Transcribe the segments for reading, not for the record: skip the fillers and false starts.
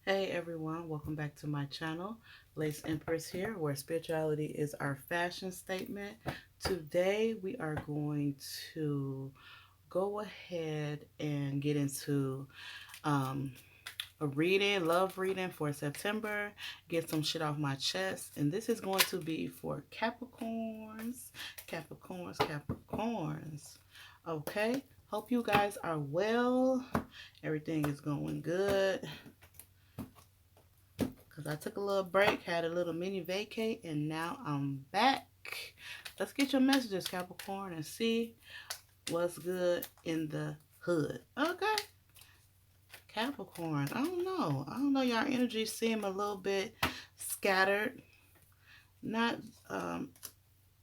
Hey everyone, welcome back to my channel. Lace Empress here, where spirituality is our fashion statement. Today we are going to go ahead and get into um, a reading, love reading for September. Get some shit off my chest. And this is going to be for Capricorns. Capricorns. Okay, hope you guys are well. Everything is going good. Because I took a little break, had a little mini vacate, and now I'm back. Let's get your messages, Capricorn, and see what's good in the hood. Okay, Capricorn, I don't know. Y'all energy seem a little bit scattered. Not, I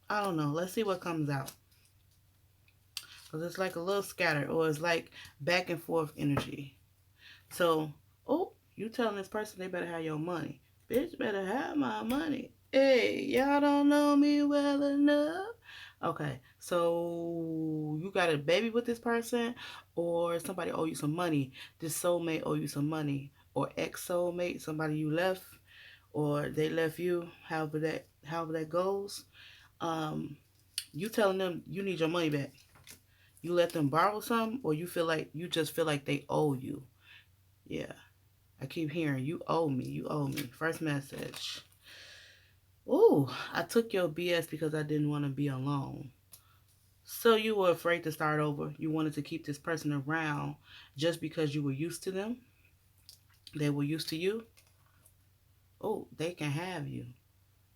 don't know. Let's see what comes out. Because it's like a little scattered, or it's like back and forth energy. So, oh, you telling this person they better have your money. Bitch better have my money. Hey, y'all don't know me well enough. Okay, so you got a baby with this person, or somebody owe you some money. This soulmate owe you some money, or ex soulmate, somebody you left, or they left you. However that goes. Um, you telling them you need your money back. You let them borrow some, or you just feel like they owe you. Yeah. I keep hearing, you owe me, you owe me. First message. Ooh, I took your BS because I didn't want to be alone. So you were afraid to start over. You wanted to keep this person around just because you were used to them. They were used to you. Oh, they can have you.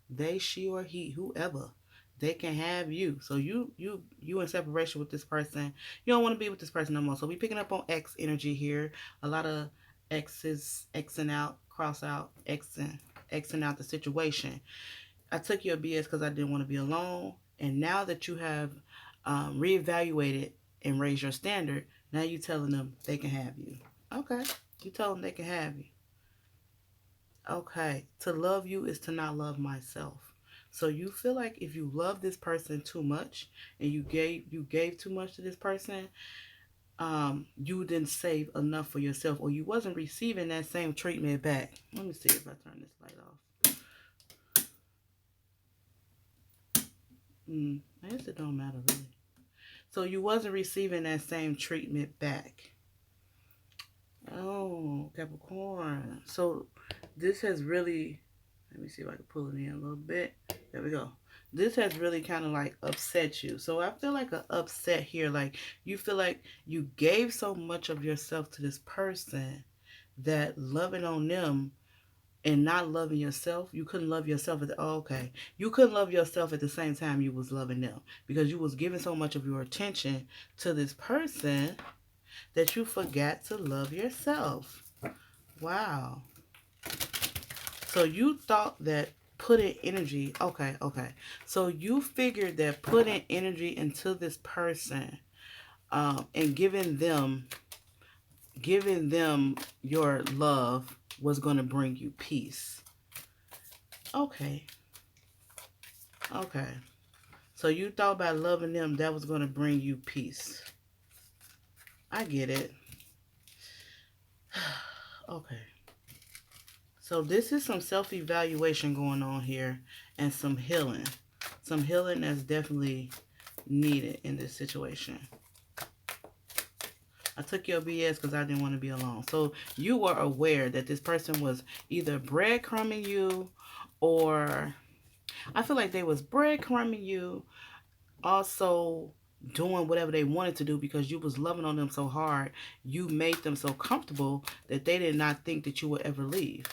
They, she, or he, whoever. They can have you. So you in separation with this person. You don't want to be with this person no more. So we picking up on X energy here. A lot of X's, Xing out, cross out, Xing out the situation. I took your BS because I didn't want to be alone. And now that you have reevaluated and raised your standard, now you telling them they can have you. Okay. You tell them they can have you. Okay. To love you is to not love myself. So you feel like if you love this person too much and you gave too much to this person, you didn't save enough for yourself, or you wasn't receiving that same treatment back. Let me see if I turn this light off. I guess it don't matter really. So you wasn't receiving that same treatment back. Oh, Capricorn. So this has really, let me see if I can pull it in a little bit. There we go. This has really kind of like upset you. So I feel like an upset here. Like you feel like you gave so much of yourself to this person that loving on them and not loving yourself, you couldn't love yourself at the, oh, okay. You couldn't love yourself at the same time you was loving them because you was giving so much of your attention to this person that you forgot to love yourself. Wow. So you thought that putting energy, okay. So you figured that putting energy into this person and giving them your love was going to bring you peace. Okay. Okay. So you thought by loving them that was going to bring you peace. I get it. Okay. So this is some self-evaluation going on here and some healing. Some healing that's definitely needed in this situation. I took your BS because I didn't want to be alone. So you were aware that this person was either breadcrumbing you, or I feel like they was breadcrumbing you, also doing whatever they wanted to do because you was loving on them so hard. You made them so comfortable that they did not think that you would ever leave.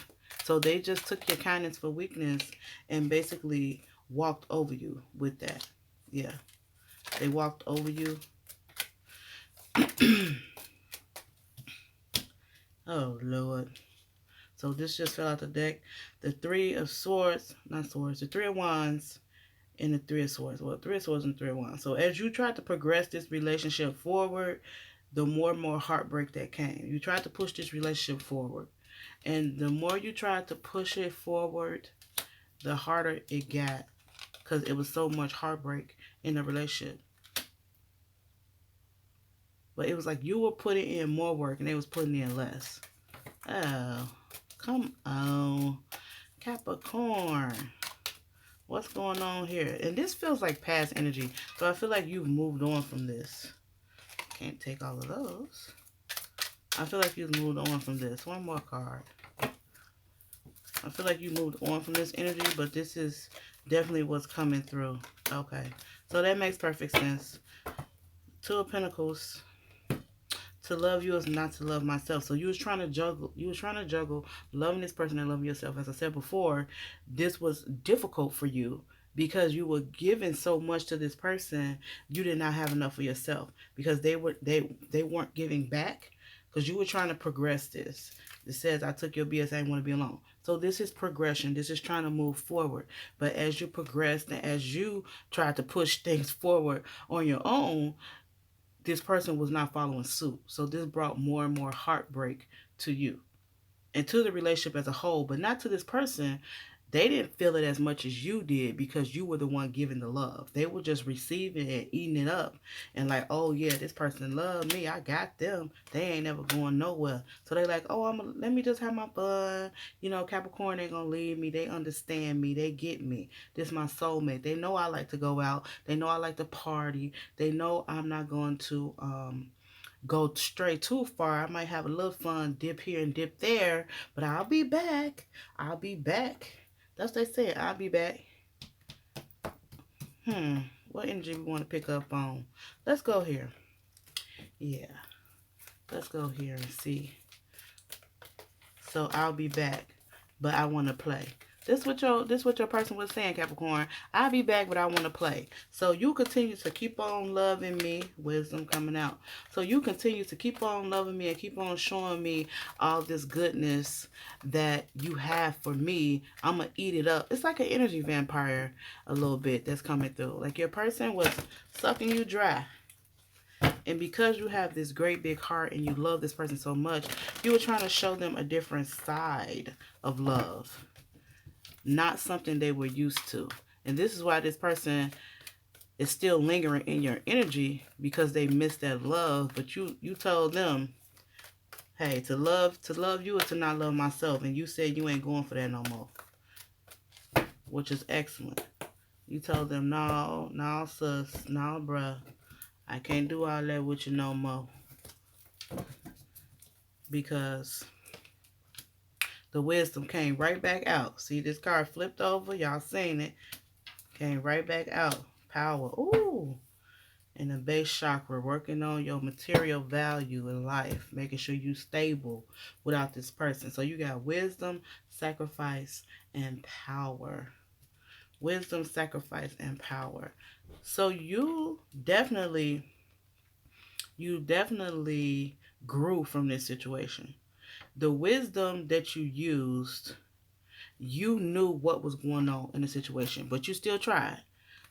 So they just took your kindness for weakness and basically walked over you with that. Yeah. They walked over you. Oh, Lord. So this just fell out the deck. The Three of Swords, not Swords, the Three of Wands and the Three of Swords. Well, Three of Swords and Three of Wands. So as you tried to progress this relationship forward, the more and more heartbreak that came. You tried to push this relationship forward. And the more you tried to push it forward, the harder it got. Because it was so much heartbreak in the relationship. But it was like you were putting in more work and they was putting in less. Oh, Come on. Capricorn. What's going on here? And this feels like past energy. So I feel like you've moved on from this. Can't take all of those. I feel like you've moved on from this. One more card. I feel like you moved on from this energy, but this is definitely what's coming through. Okay. So that makes perfect sense. Two of Pentacles. To love you is not to love myself. So you was trying to juggle loving this person and loving yourself. As I said before, this was difficult for you because you were giving so much to this person, you did not have enough for yourself because they weren't giving back because you were trying to progress this. It says, I took your BS, I didn't want to be alone. So this is progression. This is trying to move forward. But as you progressed and as you tried to push things forward on your own, this person was not following suit. So this brought more and more heartbreak to you and to the relationship as a whole, but not to this person. They didn't feel it as much as you did because you were the one giving the love. They were just receiving and eating it up and like, oh yeah, this person loved me. I got them. They ain't never going nowhere. So they like, oh, let me just have my fun. You know, Capricorn ain't gonna leave me. They understand me. They get me. This is my soulmate. They know I like to go out. They know I like to party. They know I'm not going to go straight too far. I might have a little fun, dip here and dip there, but I'll be back. I'll be back. That's what they said. I'll be back. What energy we want to pick up on? Let's go here. Yeah. Let's go here and see. So I'll be back, but I want to play. This what your person was saying, Capricorn. I'll be back, but I want to play. So you continue to keep on loving me. Wisdom coming out. So you continue to keep on loving me and keep on showing me all this goodness that you have for me. I'm going to eat it up. It's like an energy vampire a little bit that's coming through. Like your person was sucking you dry. And because you have this great big heart and you love this person so much, you were trying to show them a different side of love. Not something they were used to. And this is why this person is still lingering in your energy because they missed that love. But you told them, hey, to love you is to not love myself. And you said you ain't going for that no more. Which is excellent. You told them, no, sis, no, bruh. I can't do all that with you no more. Because the wisdom came right back out. See, this card flipped over. Y'all seen it. Came right back out. Power. Ooh. And the base chakra. Working on your material value in life. Making sure you stable without this person. So you got wisdom, sacrifice, and power. Wisdom, sacrifice, and power. So you definitely grew from this situation. The wisdom that you used, you knew what was going on in the situation, but you still tried.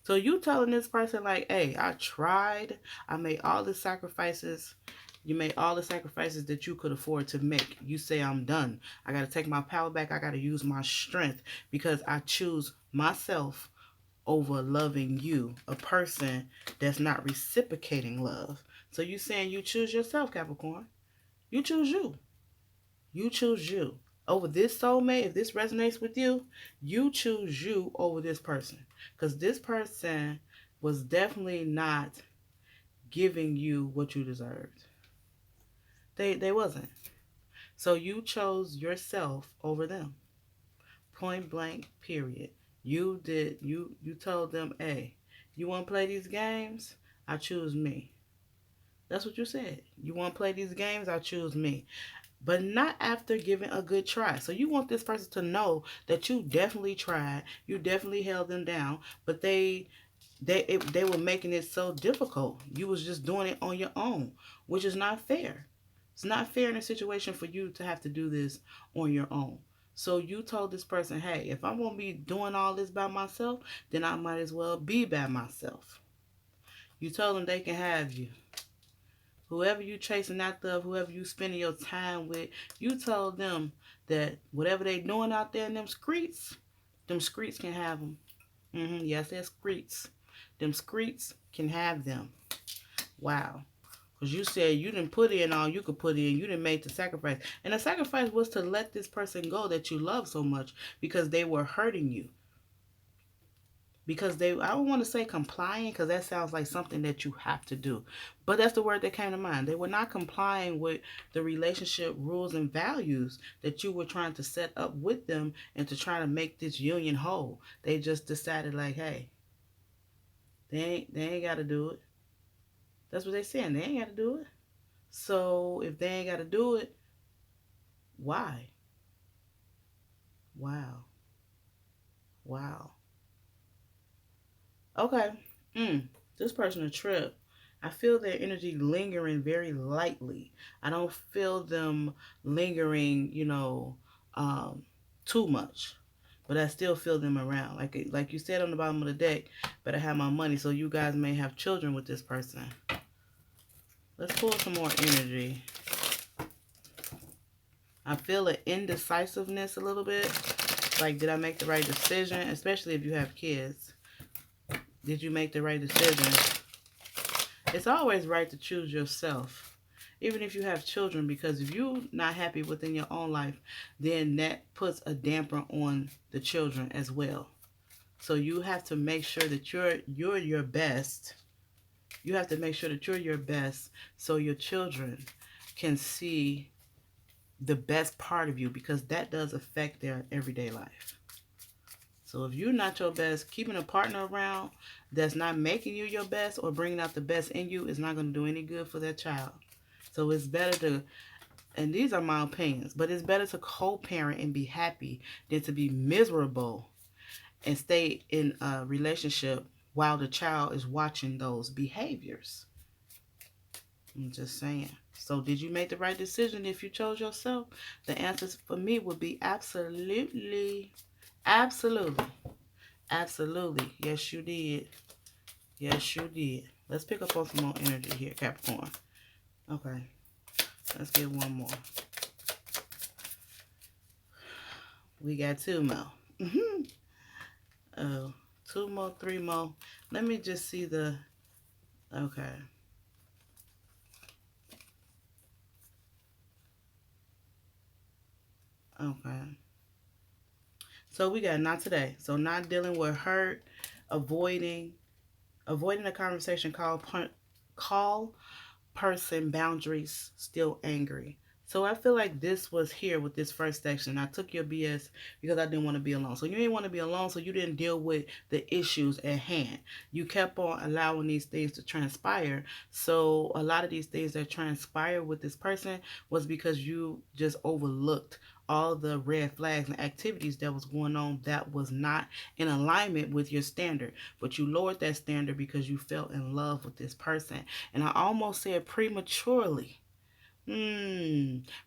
So you telling this person like, hey, I tried. I made all the sacrifices. You made all the sacrifices that you could afford to make. You say, I'm done. I got to take my power back. I got to use my strength because I choose myself over loving you, a person that's not reciprocating love. So you saying you choose yourself, Capricorn. You choose you. You choose you. Over this soulmate, if this resonates with you, you choose you over this person. Because this person was definitely not giving you what you deserved. They wasn't. So you chose yourself over them. Point blank, period. You told them, hey, you want to play these games? I choose me. That's what you said. You want to play these games? I choose me. But not after giving a good try. So you want this person to know that you definitely tried. You definitely held them down. But they were making it so difficult. You was just doing it on your own, which is not fair. It's not fair in a situation for you to have to do this on your own. So you told this person, hey, if I'm going to be doing all this by myself, then I might as well be by myself. You told them they can have you. Whoever you chasing after, whoever you spending your time with, you told them that whatever they doing out there in them streets can have them. Yes, they're streets. Them streets can have them. Wow. Because you said you didn't put in all you could put in. You didn't make the sacrifice. And the sacrifice was to let this person go that you love so much because they were hurting you. Because they, I don't want to say complying because that sounds like something that you have to do. But that's the word that came to mind. They were not complying with the relationship rules and values that you were trying to set up with them and to try to make this union whole. They just decided like, hey, they ain't got to do it. That's what they're saying. They ain't got to do it. So if they ain't got to do it, why? Wow. Wow. Okay. This person a trip. I feel their energy lingering very lightly. I don't feel them lingering, um, too much. But I still feel them around. Like you said on the bottom of the deck, but I have my money, so you guys may have children with this person. Let's pull some more energy. I feel an indecisiveness a little bit. Like, did I make the right decision? Especially if you have kids. Did you make the right decision? It's always right to choose yourself. Even if you have children, because if you're not happy within your own life, then that puts a damper on the children as well. So you have to make sure that you're your best. You have to make sure that you're your best so your children can see the best part of you, because that does affect their everyday life. So if you're not your best, keeping a partner around that's not making you your best or bringing out the best in you is not going to do any good for that child. So it's better to, and these are my opinions, but it's better to co-parent and be happy than to be miserable and stay in a relationship while the child is watching those behaviors. I'm just saying. So did you make the right decision if you chose yourself? The answer for me would be absolutely. Absolutely. Absolutely. Yes, you did. Yes, you did. Let's pick up on some more energy here, Capricorn. Okay. Let's get one more. We got two more. Oh, two more, three more. Let me just see the... Okay. Okay. So we got not today. So not dealing with hurt, avoiding a conversation, call person boundaries, still angry. So I feel like this was here with this first section. I took your BS because I didn't want to be alone. So you didn't want to be alone, so you didn't deal with the issues at hand. You kept on allowing these things to transpire. So a lot of these things that transpired with this person was because you just overlooked all the red flags and activities that was going on that was not in alignment with your standard. But you lowered that standard because you fell in love with this person. And I almost said prematurely.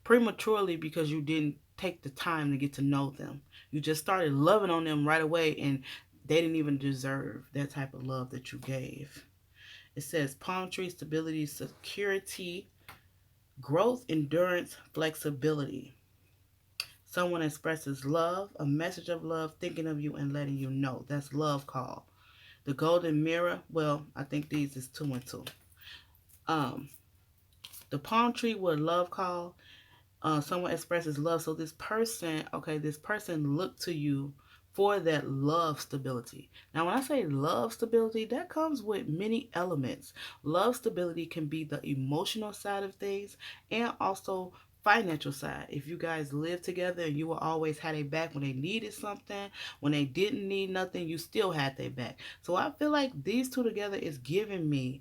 Prematurely because you didn't take the time to get to know them. You just started loving on them right away, and they didn't even deserve that type of love that you gave. It says palm tree, stability, security, growth, endurance, flexibility. Someone expresses love, a message of love, thinking of you and letting you know. That's love call. The golden mirror, well, I think these is 2 and 2. The palm tree with love call, someone expresses love. So this person, okay, this person looked to you for that love stability. Now, when I say love stability, that comes with many elements. Love stability can be the emotional side of things and also financial side. If you guys live together and you will always have their back when they needed something, when they didn't need nothing, you still had their back. So I feel like these two together is giving me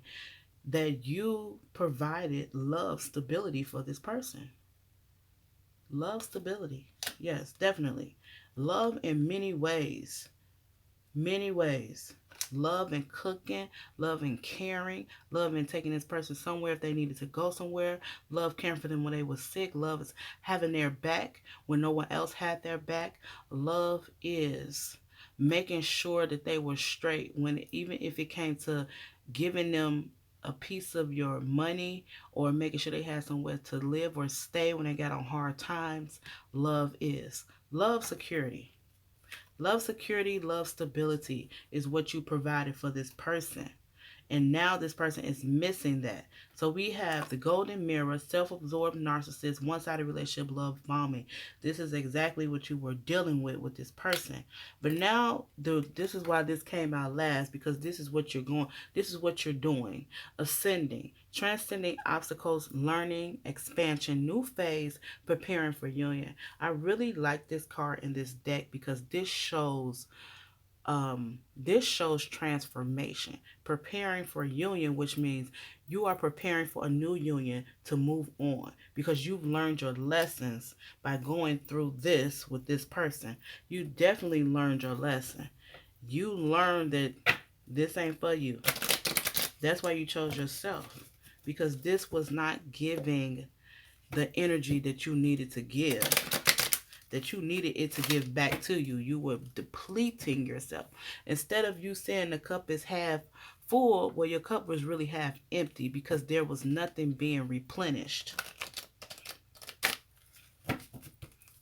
that you provided love stability for this person. Love stability. Yes, definitely. Love in many ways. Many ways. Love and cooking, love and caring, love and taking this person somewhere if they needed to go somewhere, love caring for them when they were sick, love is having their back when no one else had their back. Love is making sure that they were straight when, even if it came to giving them a piece of your money or making sure they had somewhere to live or stay when they got on hard times. Love is. Love security. Love security, love stability is what you provided for this person. And now this person is missing that. So we have the golden mirror, self-absorbed narcissist, one-sided relationship, love bombing. This is exactly what you were dealing with this person. But now this is why this came out last, because this is what you're doing. Ascending, transcending obstacles, learning, expansion, new phase, preparing for union. I really like this card in this deck because this shows transformation, preparing for union, which means you are preparing for a new union to move on because you've learned your lessons by going through this with this person. You definitely learned your lesson. You learned that this ain't for you. That's why you chose yourself, because this was not giving the energy that you needed to give, that you needed it to give back to you. You were depleting yourself. Instead of you saying the cup is half full, well, your cup was really half empty because there was nothing being replenished.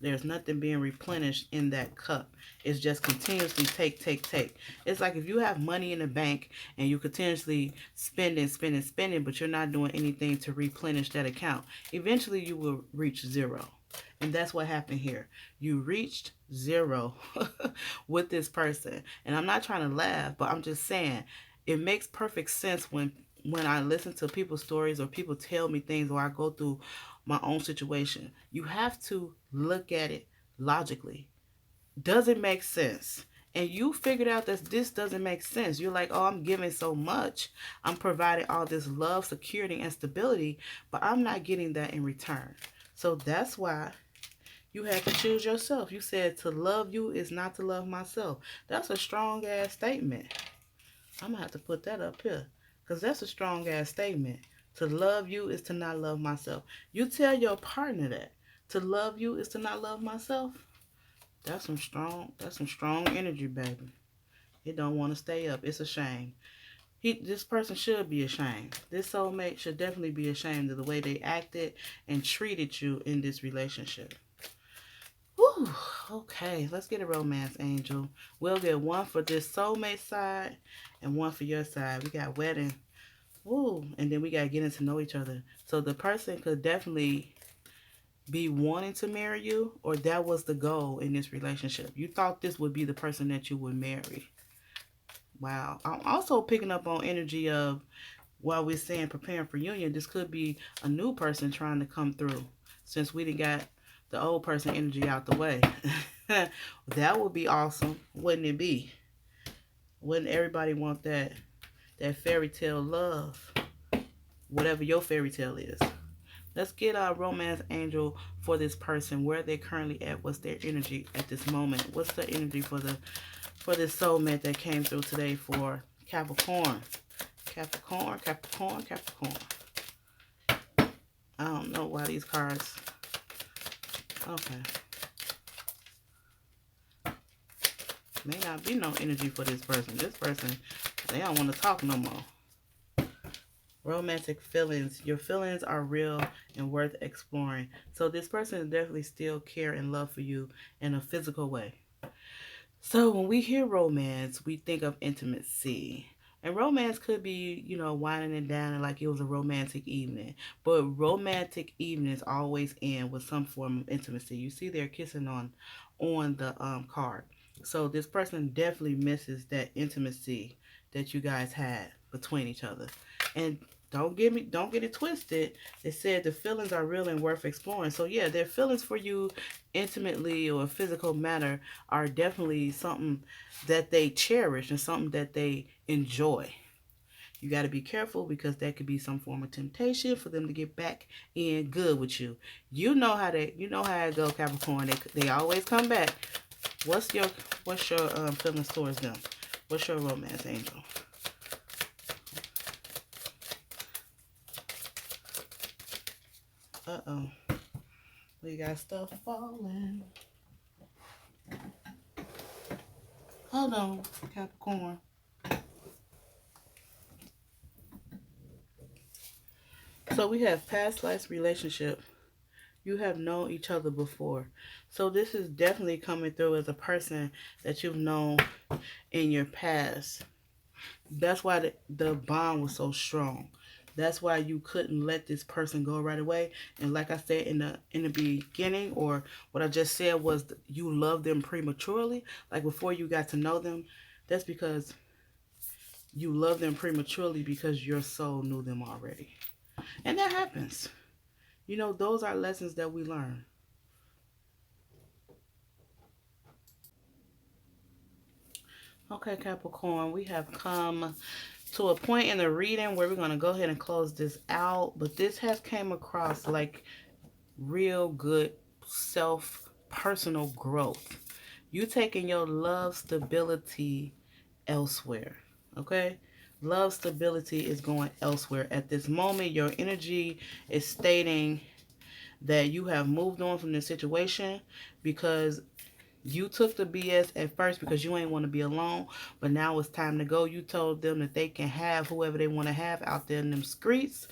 There's nothing being replenished in that cup. It's just continuously take, take, take. It's like if you have money in the bank and you continuously spending, spending, spending, but you're not doing anything to replenish that account. Eventually you will reach zero. And that's what happened here. You reached zero with this person. And I'm not trying to laugh, but I'm just saying it makes perfect sense when I listen to people's stories or people tell me things or I go through my own situation. You have to look at it logically. Does it make sense? And you figured out that this doesn't make sense. You're like, oh, I'm giving so much. I'm providing all this love, security, and stability, but I'm not getting that in return. So that's why you had to choose yourself. You said to love you is not to love myself. That's a strong ass statement. I'm going to have to put that up here because that's a strong ass statement. To love you is to not love myself. You tell your partner that. To love you is to not love myself. That's some strong energy, baby. It don't want to stay up. It's a shame. This person should be ashamed. This soulmate should definitely be ashamed of the way they acted and treated you in this relationship. Whew, okay, let's get a romance angel. We'll get one for this soulmate side and one for your side. We got wedding. Ooh, and then we got getting to know each other. So the person could definitely be wanting to marry you, or that was the goal in this relationship. You thought this would be the person that you would marry. Wow. I'm also picking up on energy of, while we're saying preparing for union, this could be a new person trying to come through, since we done got the old person energy out the way. That would be awesome, wouldn't it be? Wouldn't everybody want that fairy tale love, whatever your fairy tale is? Let's get a romance angel for this person. Where they currently at? What's their energy at this moment? What's the energy for this soulmate that came through today for Capricorn? Capricorn, Capricorn, Capricorn. I don't know why these cards. Okay. May not be no energy for this person. This person, they don't want to talk no more. Romantic feelings. Your feelings are real and worth exploring. So this person definitely still care and love for you in a physical way. So when we hear romance, we think of intimacy. And romance could be, winding it down and like it was a romantic evening. But romantic evenings always end with some form of intimacy. You see they're kissing on the card. So this person definitely misses that intimacy that you guys had between each other. And don't get it twisted. It said the feelings are real and worth exploring. So yeah, their feelings for you intimately or a physical manner are definitely something that they cherish and something that they enjoy. You got to be careful because that could be some form of temptation for them to get back in good with you. You know how it go, Capricorn. They always come back. What's your feelings towards them? What's your romance angel? Uh-oh. We got stuff falling. Hold on, Capricorn. So we have past life relationship. You have known each other before. So this is definitely coming through as a person that you've known in your past. That's why the bond was so strong. That's why you couldn't let this person go right away. And like I said in the beginning, or what I just said was you love them prematurely, like before you got to know them. That's because you love them prematurely because your soul knew them already. And that happens. You know, those are lessons that we learn. Okay, Capricorn, we have come to a point in the reading where we're going to go ahead and close this out. But this has came across like real good self personal growth. You taking your love stability elsewhere. Okay? Love stability is going elsewhere. At this moment, your energy is stating that you have moved on from this situation because you took the BS at first because you ain't want to be alone, but now it's time to go. You told them that they can have whoever they want to have out there in them streets,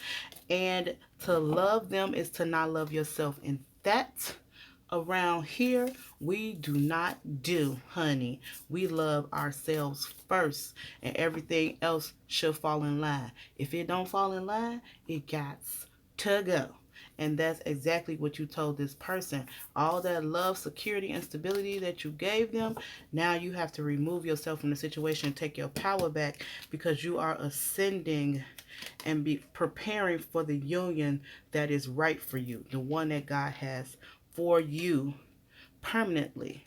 and to love them is to not love yourself. And that around here we do not do, honey. We love ourselves first, and everything else should fall in line. If it don't fall in line, it got to go. And that's exactly what you told this person. All that love, security, and stability that you gave them, now you have to remove yourself from the situation and take your power back, because you are ascending and be preparing for the union that is right for you, the one that God has for you permanently.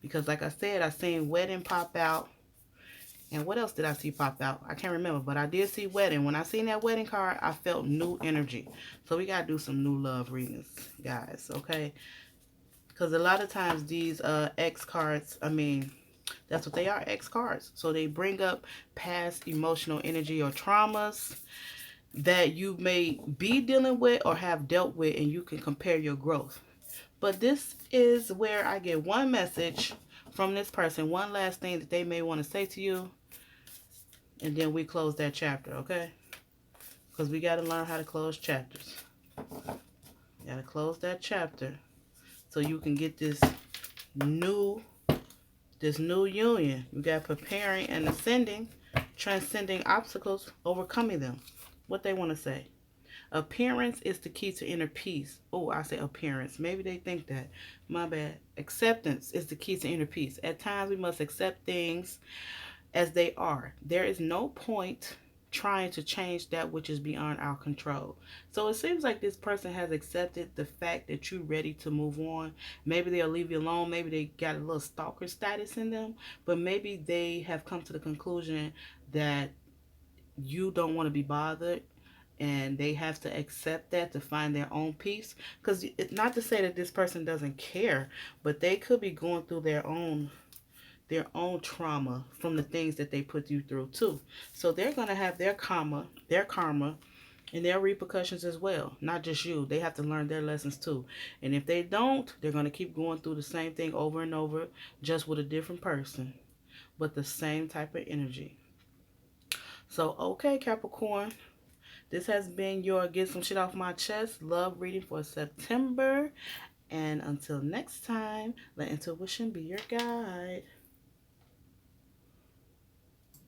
Because like I said, I seen wedding pop out. And what else did I see pop out? I can't remember, but I did see wedding. When I seen that wedding card, I felt new energy. So we got to do some new love readings, guys, okay? Because a lot of times these X cards, I mean, that's what they are, X cards. So they bring up past emotional energy or traumas that you may be dealing with or have dealt with, and you can compare your growth. But this is where I get one message from this person, one last thing that they may want to say to you, and then we close that chapter, okay? Because we got to learn how to close chapters. You got to close that chapter so you can get new this new union. You got preparing and ascending, transcending obstacles, overcoming them. What they want to say. Appearance is the key to inner peace. Oh, I say appearance. Maybe they think that. My bad. Acceptance is the key to inner peace. At times we must accept things as they are. There is no point trying to change that which is beyond our control. So it seems like this person has accepted the fact that you're ready to move on. Maybe they'll leave you alone. Maybe they got a little stalker status in them. But maybe they have come to the conclusion that you don't want to be bothered, and they have to accept that to find their own peace. Because not to say that this person doesn't care, but they could be going through their own trauma from the things that they put you through too. So they're going to have their karma and their repercussions as well. Not just you. They have to learn their lessons too. And if they don't, they're going to keep going through the same thing over and over, just with a different person, but the same type of energy. So, okay, Capricorn, this has been your Get Some Shit Off My Chest love reading for September. And until next time, let intuition be your guide.